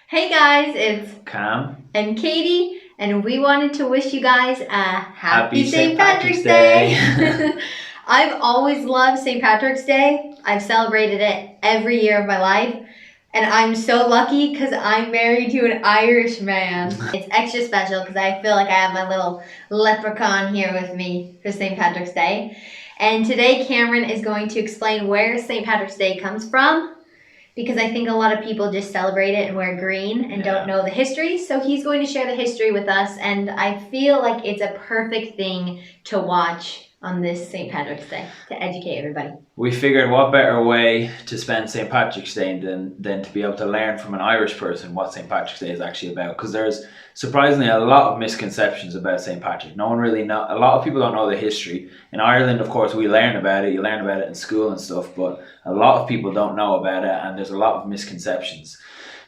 Hey guys, it's Cam. and Katie, and we wanted to wish you guys a happy Happy St. Patrick's Day. I've always loved St. Patrick's Day. I've celebrated it every year of my life, and I'm so lucky because I'm married to an Irish man. It's extra special because I feel like I have my little leprechaun here with me for St. Patrick's Day. And today, Cameron is going to explain where St. Patrick's Day comes from, because I think a lot of people just celebrate it and wear green and don't know the history. So he's going to share the history with us, and I feel like it's a perfect thing to watch on this St. Patrick's Day to educate everybody. We figured what better way to spend St. Patrick's Day than to be able to learn from an Irish person what St. Patrick's Day is actually about, because there's surprisingly a lot of misconceptions about St. Patrick. No one really know. A lot of people don't know the history. In Ireland, of course, we learn about it. You learn about it in school and stuff, but a lot of people don't know about it, and there's a lot of misconceptions.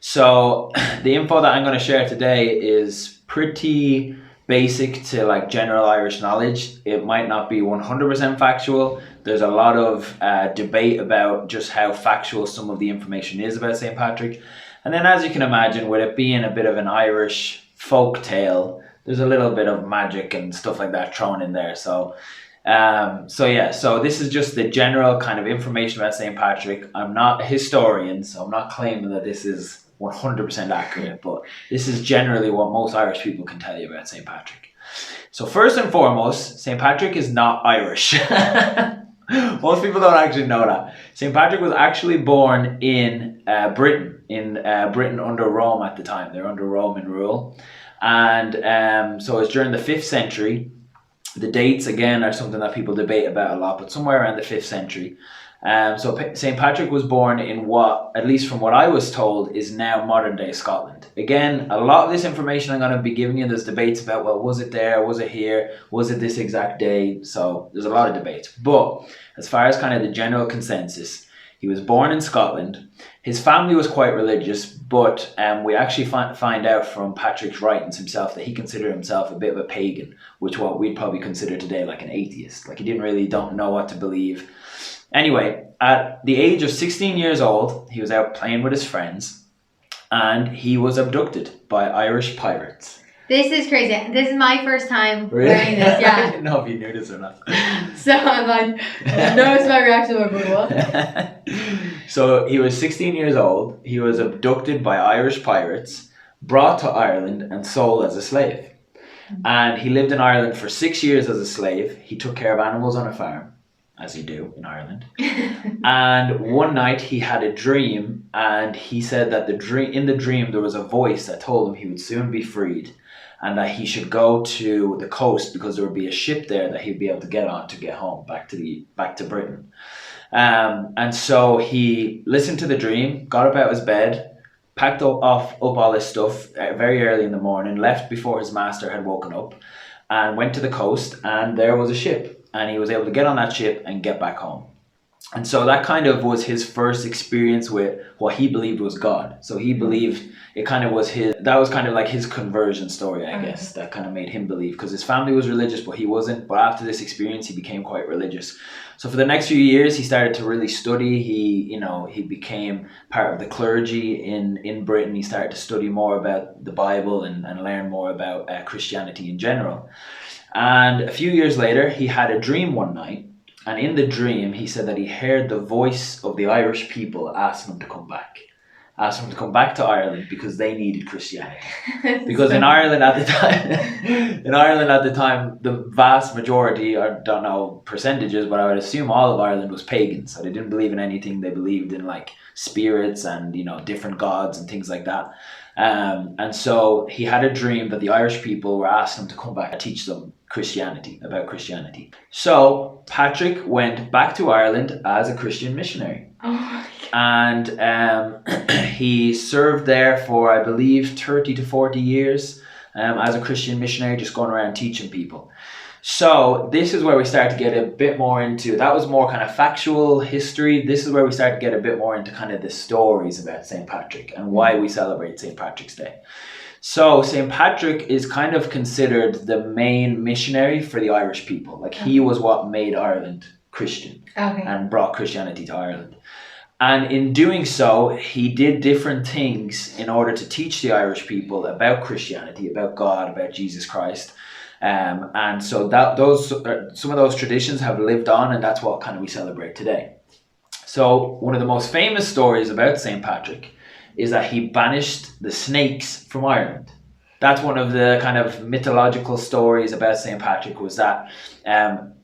So the info that I'm going to share today is pretty basic to like general Irish knowledge. It might not be 100% factual. There's a lot of debate about just how factual some of the information is about St. Patrick. And then, as you can imagine, with it being a bit of an Irish folk tale, there's a little bit of magic and stuff like that thrown in there. So this is just the general kind of information about St. Patrick. I'm not a historian, so I'm not claiming that this is 100% accurate, but this is generally what most Irish people can tell you about St. Patrick. So first and foremost, St. Patrick is not Irish. Most people don't actually know that. St. Patrick was actually born in Britain, Britain under Rome at the time. They're under Roman rule. And so it's during the 5th century. The dates, again, are something that people debate about a lot, but somewhere around the 5th century. So St. Patrick was born in what, at least from what I was told, is now modern day Scotland. Again, a lot of this information I'm going to be giving you, there's debates about, well, was it there, was it here, was it this exact day? So there's a lot of debates. But as far as kind of the general consensus, he was born in Scotland. His family was quite religious, but we actually find out from Patrick's writings himself that he considered himself a bit of a pagan, which what we'd probably consider today like an atheist. Like he don't know what to believe. Anyway, at the age of 16 years old, he was out playing with his friends, and he was abducted by Irish pirates. This is crazy. This is my first time wearing this. Yeah. I didn't know if you knew this or not. So I'm like, notice my reaction. Like, what? So he was 16 years old. He was abducted by Irish pirates, brought to Ireland, and sold as a slave. And he lived in Ireland for 6 years as a slave. He took care of animals on a farm, as you do in Ireland. And one night he had a dream, and he said that in the dream there was a voice that told him he would soon be freed, and that he should go to the coast because there would be a ship there that he'd be able to get on to get home back to Britain. And so he listened to the dream, got up out of his bed, packed up all his stuff very early in the morning, left before his master had woken up, and went to the coast, and there was a ship, and he was able to get on that ship and get back home. And so that kind of was his first experience with what he believed was God. So he believed it kind of was that was kind of like his conversion story, I guess, that kind of made him believe, because his family was religious, but he wasn't. But after this experience, he became quite religious. So for the next few years, he started to really study. He became part of the clergy in Britain. He started to study more about the Bible and learn more about Christianity in general. And a few years later, he had a dream one night. And in the dream, he said that he heard the voice of the Irish people asking him to come back. Asked him to come back to Ireland because they needed Christianity. Because in Ireland at the time, the vast majority, I don't know percentages, but I would assume all of Ireland was pagan. So they didn't believe in anything. They believed in like spirits and, different gods and things like that. And so he had a dream that the Irish people were asking him to come back and teach them about Christianity. So Patrick went back to Ireland as a Christian missionary. Oh my God. And he served there for, I believe, 30 to 40 years as a Christian missionary, just going around teaching people. So this is where we start to get a bit more into, that was more kind of factual history. This is where we start to get a bit more into kind of the stories about St. Patrick and why we celebrate St. Patrick's Day. So St. Patrick is kind of considered the main missionary for the Irish people. Like he was what made Ireland Christian and brought Christianity to Ireland. And in doing so, he did different things in order to teach the Irish people about Christianity, about God, about Jesus Christ. And so that those some of those traditions have lived on, and that's what kind of we celebrate today. So one of the most famous stories about St. Patrick is that he banished the snakes from Ireland. That's one of the kind of mythological stories about St. Patrick, was that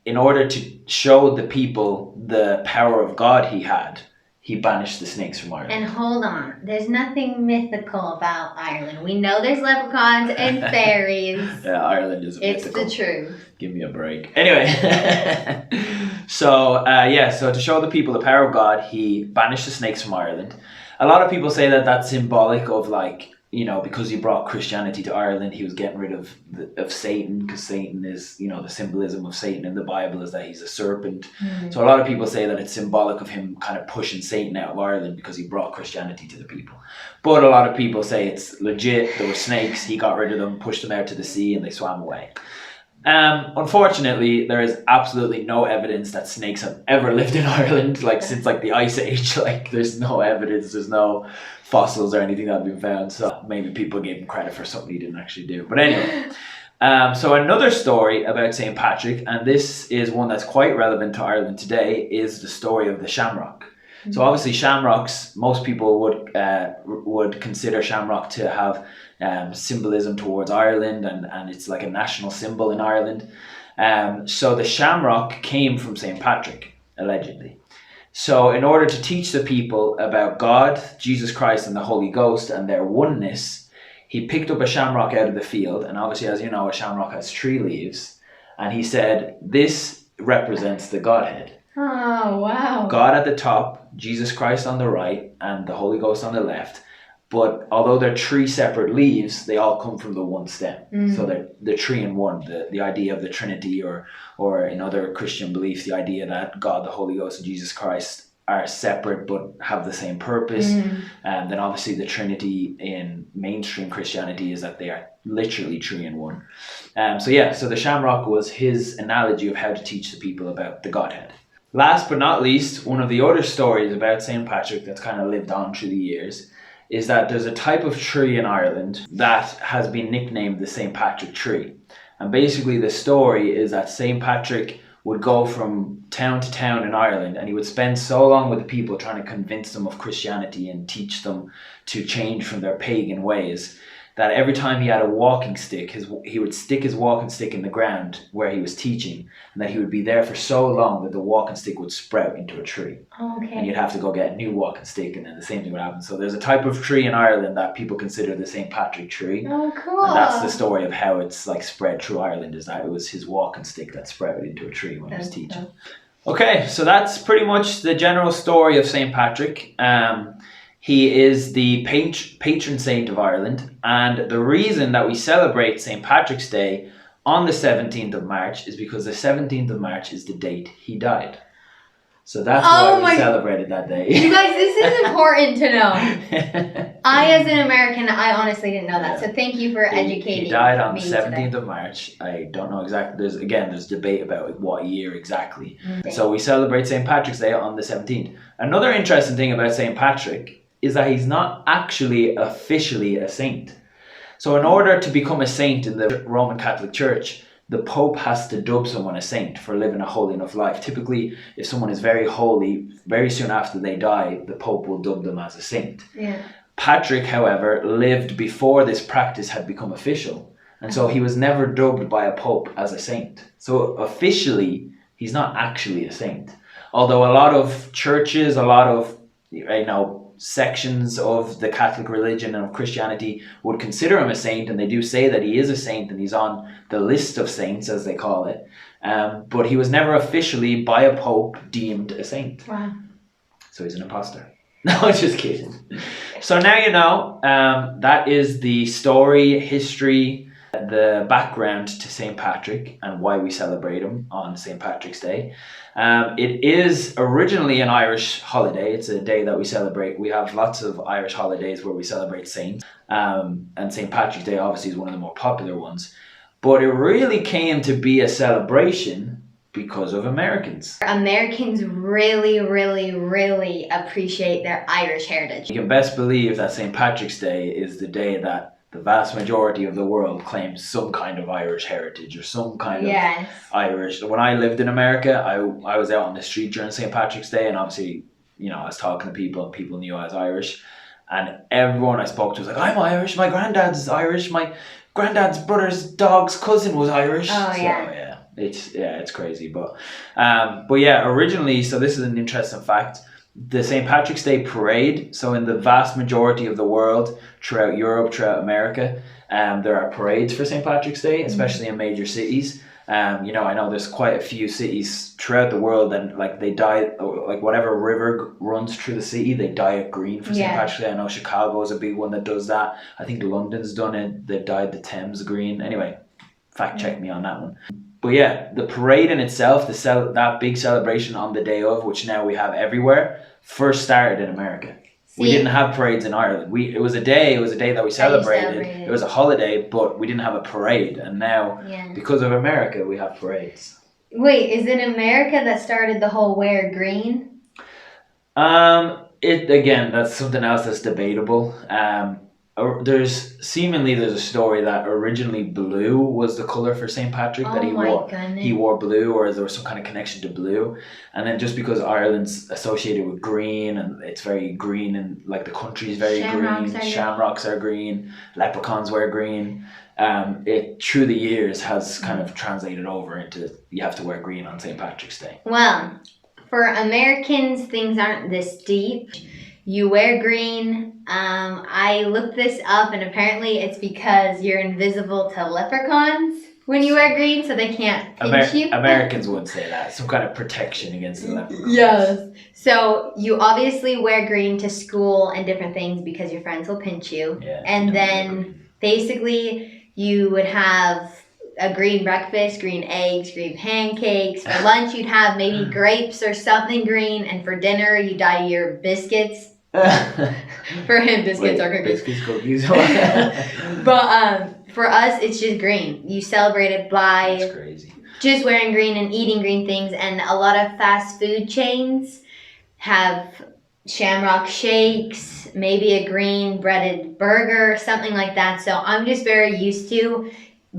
in order to show the people the power of God he had, he banished the snakes from Ireland. And hold on, there's nothing mythical about Ireland. We know there's leprechauns and fairies. Yeah, Ireland is mythical. It's the truth. Give me a break. Anyway, so to show the people the power of God, he banished the snakes from Ireland. A lot of people say that that's symbolic of, like, you know, because he brought Christianity to Ireland, he was getting rid of Satan, because Satan is, you know, the symbolism of Satan in the Bible is that he's a serpent. So a lot of people say that it's symbolic of him kind of pushing Satan out of Ireland because he brought Christianity to the people. But a lot of people say it's legit. There were snakes, he got rid of them, pushed them out to the sea, and they swam away. Unfortunately, there is absolutely no evidence that snakes have ever lived in Ireland, like since like the Ice Age. Like, there's no evidence, there's no fossils or anything that have been found. So maybe people gave him credit for something he didn't actually do. But anyway, so another story about St. Patrick, and this is one that's quite relevant to Ireland today, is the story of the Shamrock. So obviously shamrocks, most people would consider Shamrock to have symbolism towards Ireland, and it's like a national symbol in Ireland. So the Shamrock came from St. Patrick, allegedly. So in order to teach the people about God, Jesus Christ, and the Holy Ghost and their oneness, he picked up a shamrock out of the field, and obviously, as you know, a shamrock has 3 leaves, and he said, this represents the Godhead. Oh, wow. God at the top, Jesus Christ on the right, and the Holy Ghost on the left. But although they're 3 separate leaves, they all come from the one stem. So they're 3 in 1. The idea of the Trinity, or in other Christian beliefs, the idea that God, the Holy Ghost, and Jesus Christ are separate but have the same purpose. And then obviously the Trinity in mainstream Christianity is that they are literally 3 in 1. So the shamrock was his analogy of how to teach the people about the Godhead. Last but not least, one of the other stories about St. Patrick that's kind of lived on through the years is that there's a type of tree in Ireland that has been nicknamed the St. Patrick tree. And basically the story is that St. Patrick would go from town to town in Ireland, and he would spend so long with the people trying to convince them of Christianity and teach them to change from their pagan ways, that every time he had a walking stick, he would stick his walking stick in the ground where he was teaching, and that he would be there for so long that the walking stick would sprout into a tree. Okay. And you'd have to go get a new walking stick, and then the same thing would happen. So there's a type of tree in Ireland that people consider the St. Patrick tree. Oh, cool. And that's the story of how it's like spread through Ireland, is that it was his walking stick that sprouted into a tree when he was teaching. Okay, so that's pretty much the general story of St. Patrick. He is the patron saint of Ireland, and the reason that we celebrate St. Patrick's Day on the 17th of March is because the 17th of March is the date he died. So that's why we celebrated that day. You guys, this is important to know. I, as an American, I honestly didn't know that. So thank you for educating me. He died on the 17th of March. I don't know exactly. There's debate about what year exactly. So we celebrate St. Patrick's Day on the 17th. Another interesting thing about St. Patrick is that he's not actually officially a saint. So in order to become a saint in the Roman Catholic Church, the Pope has to dub someone a saint for living a holy enough life. Typically, if someone is very holy, very soon after they die, the Pope will dub them as a saint. Yeah. Patrick, however, lived before this practice had become official. And so he was never dubbed by a Pope as a saint. So officially, he's not actually a saint. Although a lot of churches, a lot of, sections of the Catholic religion and of Christianity would consider him a saint, and they do say that he is a saint and he's on the list of saints, as they call it. But he was never officially, by a Pope, deemed a saint. Wow. So he's an imposter. No, just kidding. So now you know, that is the story, history, the background to St. Patrick and why we celebrate him on St. Patrick's Day. It is originally an Irish holiday. It's a day that we celebrate. We have lots of Irish holidays where we celebrate saints. And St. Patrick's Day obviously is one of the more popular ones. But it really came to be a celebration because of Americans. Americans really, really, really appreciate their Irish heritage. You can best believe that St. Patrick's Day is the day that the vast majority of the world claims some kind of Irish heritage or some kind Yes. of Irish. When I lived in America, I was out on the street during St. Patrick's Day, and obviously, you know, I was talking to people and people knew I was Irish. And everyone I spoke to was like, I'm Irish, my granddad's Irish, my granddad's brother's dog's cousin was Irish. Oh, yeah. So, it's crazy. But yeah, originally, so this is an interesting fact, the St. Patrick's Day parade, so in the vast majority of the world, throughout Europe, throughout America, there are parades for St. Patrick's Day, especially in major cities. You know, I know there's quite a few cities throughout the world, and like they dye, like whatever river runs through the city, they dye it green for St. Patrick's Day. I know Chicago is a big one that does that. I think London's done it. They've dyed the Thames green. Anyway, fact check me on that one. But yeah, the parade in itself, that big celebration on the day of, which now we have everywhere, first started in America. We didn't have parades in Ireland. It was a day that we celebrated. It was a holiday, but we didn't have a parade. And now, because of America, we have parades. Wait, is it America that started the whole wear green? That's something else that's debatable. There's a story that originally blue was the color for St. Patrick, that he wore blue, or there was some kind of connection to blue, and then just because Ireland's associated with green and it's very green and like the country's very green, shamrocks are green, leprechauns wear green, it through the years has kind of translated over into you have to wear green on St. Patrick's Day. Well, for Americans, things aren't this deep. You wear green. I looked this up, and apparently it's because you're invisible to leprechauns when you wear green, so they can't pinch you. Americans would say that. Some kind of protection against the leprechauns. Yes. So you obviously wear green to school and different things because your friends will pinch you. Yeah, and then basically you would have a green breakfast, green eggs, green pancakes. For lunch, you'd have maybe grapes or something green. And for dinner, you dye your biscuits. For him, biscuits are cookies. Biscuits, cookies. But for us, it's just green. You celebrate it by That's crazy. Just wearing green and eating green things. And a lot of fast food chains have Shamrock shakes, maybe a green breaded burger, something like that. So I'm just very used to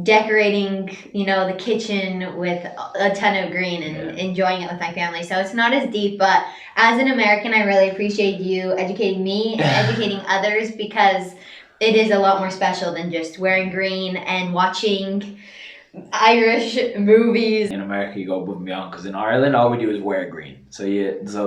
decorating, the kitchen with a ton of green and enjoying it with my family. So it's not as deep, but as an American, I really appreciate you educating me and educating others, because it is a lot more special than just wearing green and watching Irish movies. In America, you go above and beyond, because in Ireland, all we do is wear green. So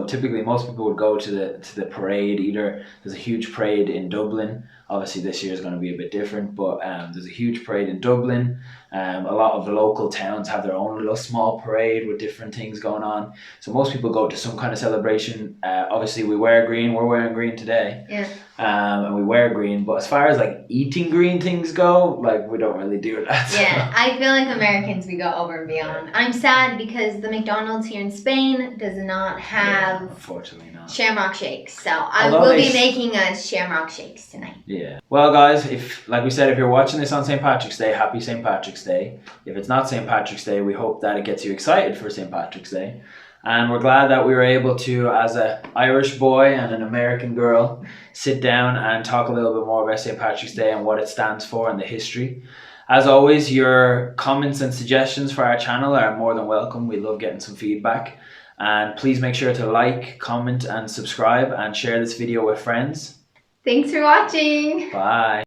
typically, most people would go to the parade. Either there's a huge parade in Dublin. Obviously, this year is going to be a bit different, but there's a huge parade in Dublin. A lot of the local towns have their own little small parade with different things going on. So most people go to some kind of celebration. Obviously, we wear green. We're wearing green today. Yeah. And we wear green. But as far as like eating green things go, like we don't really do that. So. Yeah, I feel like Americans, we go over and beyond. I'm sad because the McDonald's here in Spain does not have unfortunately not Shamrock shakes. So I will be making us Shamrock shakes tonight. Yeah. Well, guys, if you're watching this on St. Patrick's Day, happy St. Patrick's Day. If it's not St. Patrick's Day, we hope that it gets you excited for St. Patrick's Day. And we're glad that we were able to, as an Irish boy and an American girl, sit down and talk a little bit more about St. Patrick's Day and what it stands for and the history. As always, your comments and suggestions for our channel are more than welcome. We love getting some feedback. And please make sure to like, comment, and subscribe, and share this video with friends. Thanks for watching. Bye.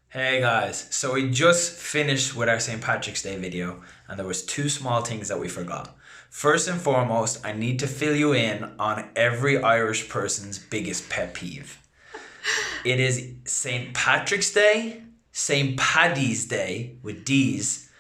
Hey guys, so we just finished with our St. Patrick's Day video, and there was two small things that we forgot. First and foremost, I need to fill you in on every Irish person's biggest pet peeve. It is St. Patrick's Day, St. Paddy's Day with D's,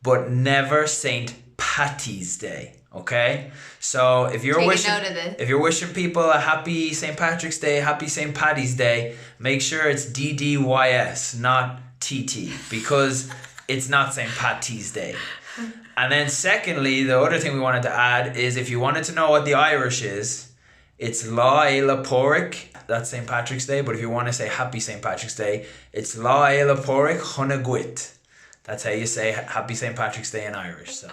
but never St. Patty's Day. Okay, so if you're wishing people a happy St. Patrick's Day, happy St. Paddy's Day, make sure it's DDYS, not TT, because it's not St. Patty's Day. And then secondly, the other thing we wanted to add is if you wanted to know what the Irish is, it's La Éile Póric, that's St. Patrick's Day, but if you want to say happy St. Patrick's Day, it's La Éile Póric Chuna Guit. That's how you say happy St. Patrick's Day in Irish, so...